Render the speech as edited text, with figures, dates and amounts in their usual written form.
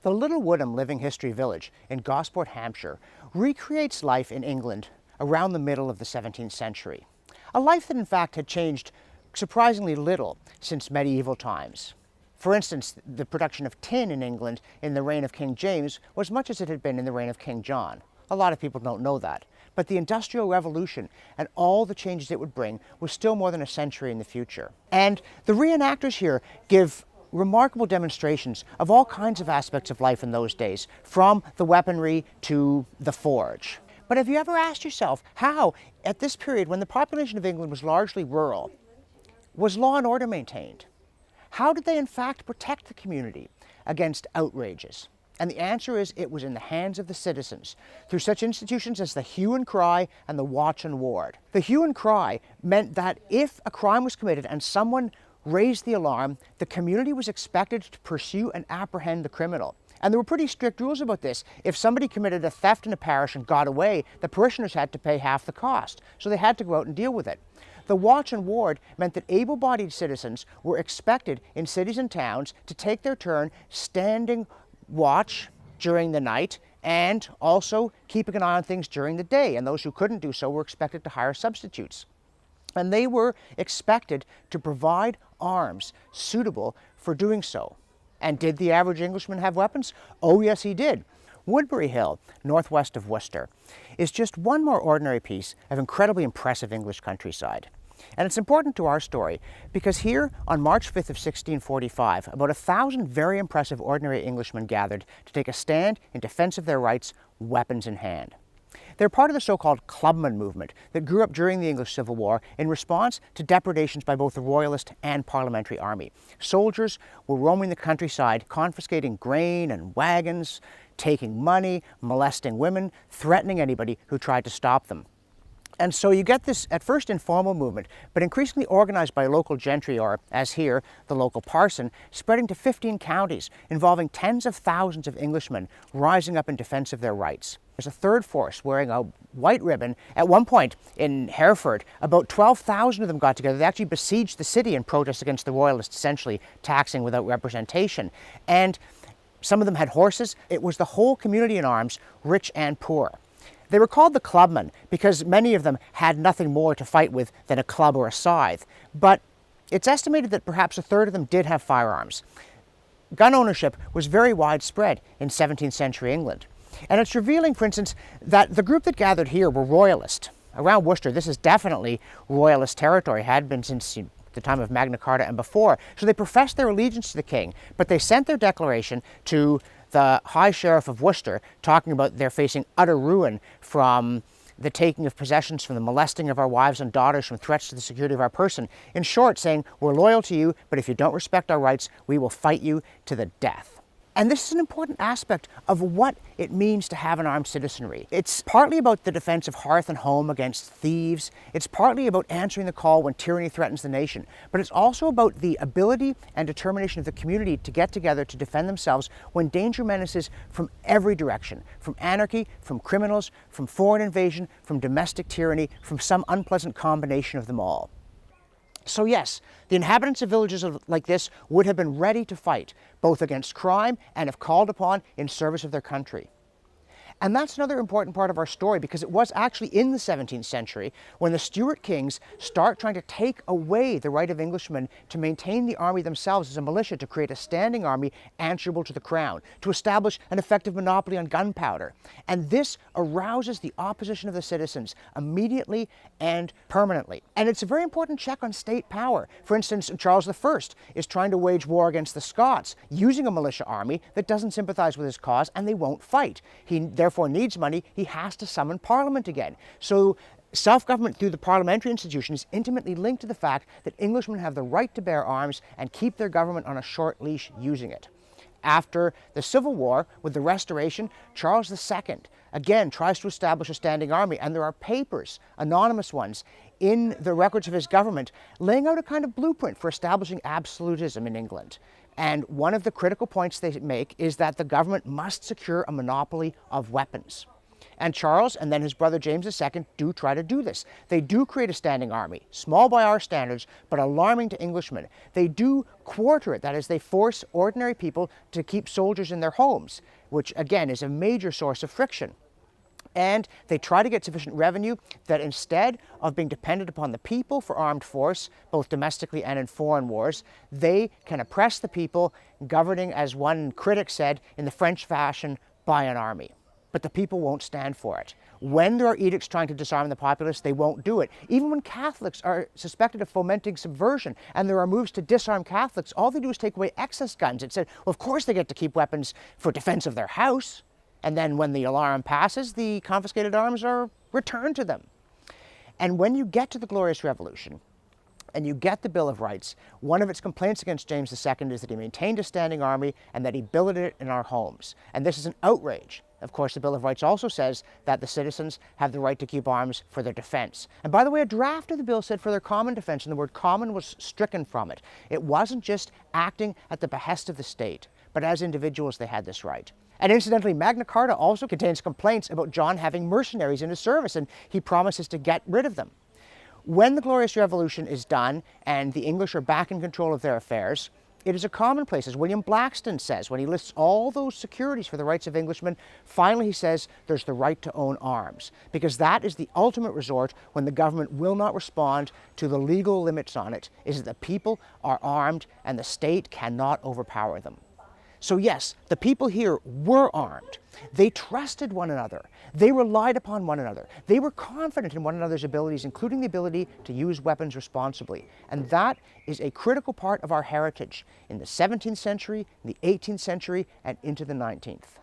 The Little Woodham Living History Village in Gosport, Hampshire, recreates life in England around the middle of the 17th century. A life that in fact had changed surprisingly little since medieval times. For instance, the production of tin in England in the reign of King James was much as it had been in the reign of King John. A lot of people don't know that. But the Industrial Revolution and all the changes it would bring was still more than a century in the future. And the reenactors here give remarkable demonstrations of all kinds of aspects of life in those days, from the weaponry to the forge. But have you ever asked yourself how, at this period when the population of England was largely rural, was law and order maintained? How did they in fact protect the community against outrages? And the answer is it was in the hands of the citizens, through such institutions as the hue and cry and the watch and ward. The hue and cry meant that if a crime was committed and someone raised the alarm, the community was expected to pursue and apprehend the criminal. And there were pretty strict rules about this. If somebody committed a theft in a parish and got away, the parishioners had to pay half the cost. So they had to go out and deal with it. The watch and ward meant that able-bodied citizens were expected in cities and towns to take their turn standing watch during the night and also keeping an eye on things during the day. And those who couldn't do so were expected to hire substitutes. And they were expected to provide arms suitable for doing so. And did the average Englishman have weapons? Oh yes, he did. Woodbury Hill, northwest of Worcester, is just one more ordinary piece of incredibly impressive English countryside. And it's important to our story because here on March 5th of 1645, about 1,000 very impressive ordinary Englishmen gathered to take a stand in defense of their rights, weapons in hand. They're part of the so-called clubman movement that grew up during the English Civil War in response to depredations by both the Royalist and Parliamentary Army. Soldiers were roaming the countryside, confiscating grain and wagons, taking money, molesting women, threatening anybody who tried to stop them. And so you get this, at first, informal movement, but increasingly organized by local gentry, or, as here, the local parson, spreading to 15 counties, involving tens of thousands of Englishmen rising up in defense of their rights. There's a third force wearing a white ribbon. At one point in Hereford, about 12,000 of them got together. They actually besieged the city in protest against the Royalists, essentially taxing without representation. And some of them had horses. It was the whole community in arms, rich and poor. They were called the clubmen because many of them had nothing more to fight with than a club or a scythe. But it's estimated that perhaps a third of them did have firearms. Gun ownership was very widespread in 17th century England. And it's revealing, for instance, that the group that gathered here were royalist. Around Worcester, this is definitely royalist territory, had been since the time of Magna Carta and before. So they professed their allegiance to the king, but they sent their declaration to the High Sheriff of Worcester, talking about they're facing utter ruin from the taking of possessions, from the molesting of our wives and daughters, from threats to the security of our person. In short, saying, we're loyal to you, but if you don't respect our rights, we will fight you to the death. And this is an important aspect of what it means to have an armed citizenry. It's partly about the defense of hearth and home against thieves. It's partly about answering the call when tyranny threatens the nation. But it's also about the ability and determination of the community to get together to defend themselves when danger menaces from every direction, from anarchy, from criminals, from foreign invasion, from domestic tyranny, from some unpleasant combination of them all. So yes, the inhabitants of villages like this would have been ready to fight, both against crime and if called upon in service of their country. And that's another important part of our story, because it was actually in the 17th century when the Stuart kings start trying to take away the right of Englishmen to maintain the army themselves as a militia, to create a standing army answerable to the crown, to establish an effective monopoly on gunpowder. And this arouses the opposition of the citizens immediately and permanently. And it's a very important check on state power. For instance, Charles I is trying to wage war against the Scots using a militia army that doesn't sympathize with his cause, and they won't fight. He therefore needs money. He has to summon Parliament again. So self-government through the parliamentary institution is intimately linked to the fact that Englishmen have the right to bear arms and keep their government on a short leash using it. After the Civil War, with the Restoration, Charles II again tries to establish a standing army, and there are papers, anonymous ones, in the records of his government laying out a kind of blueprint for establishing absolutism in England. And one of the critical points they make is that the government must secure a monopoly of weapons. And Charles and then his brother James II do try to do this. They do create a standing army, small by our standards, but alarming to Englishmen. They do quarter it, that is, they force ordinary people to keep soldiers in their homes, which again is a major source of friction. And they try to get sufficient revenue that instead of being dependent upon the people for armed force, both domestically and in foreign wars, they can oppress the people, governing, as one critic said, in the French fashion, by an army. But the people won't stand for it. When there are edicts trying to disarm the populace, they won't do it. Even when Catholics are suspected of fomenting subversion and there are moves to disarm Catholics, all they do is take away excess guns. It said, well, of course they get to keep weapons for defense of their house. And then when the alarm passes, the confiscated arms are returned to them. And when you get to the Glorious Revolution, and you get the Bill of Rights, one of its complaints against James II is that he maintained a standing army and that he billeted it in our homes. And this is an outrage. Of course, the Bill of Rights also says that the citizens have the right to keep arms for their defense. And by the way, a draft of the bill said for their common defense, and the word common was stricken from it. It wasn't just acting at the behest of the state, but as individuals they had this right. And incidentally, Magna Carta also contains complaints about John having mercenaries in his service, and he promises to get rid of them. When the Glorious Revolution is done and the English are back in control of their affairs, it is a commonplace, as William Blackstone says, when he lists all those securities for the rights of Englishmen, finally he says there's the right to own arms, because that is the ultimate resort when the government will not respond to the legal limits on it, is that the people are armed and the state cannot overpower them. So yes, the people here were armed. They trusted one another. They relied upon one another. They were confident in one another's abilities, including the ability to use weapons responsibly. And that is a critical part of our heritage in the 17th century, the 18th century, and into the 19th.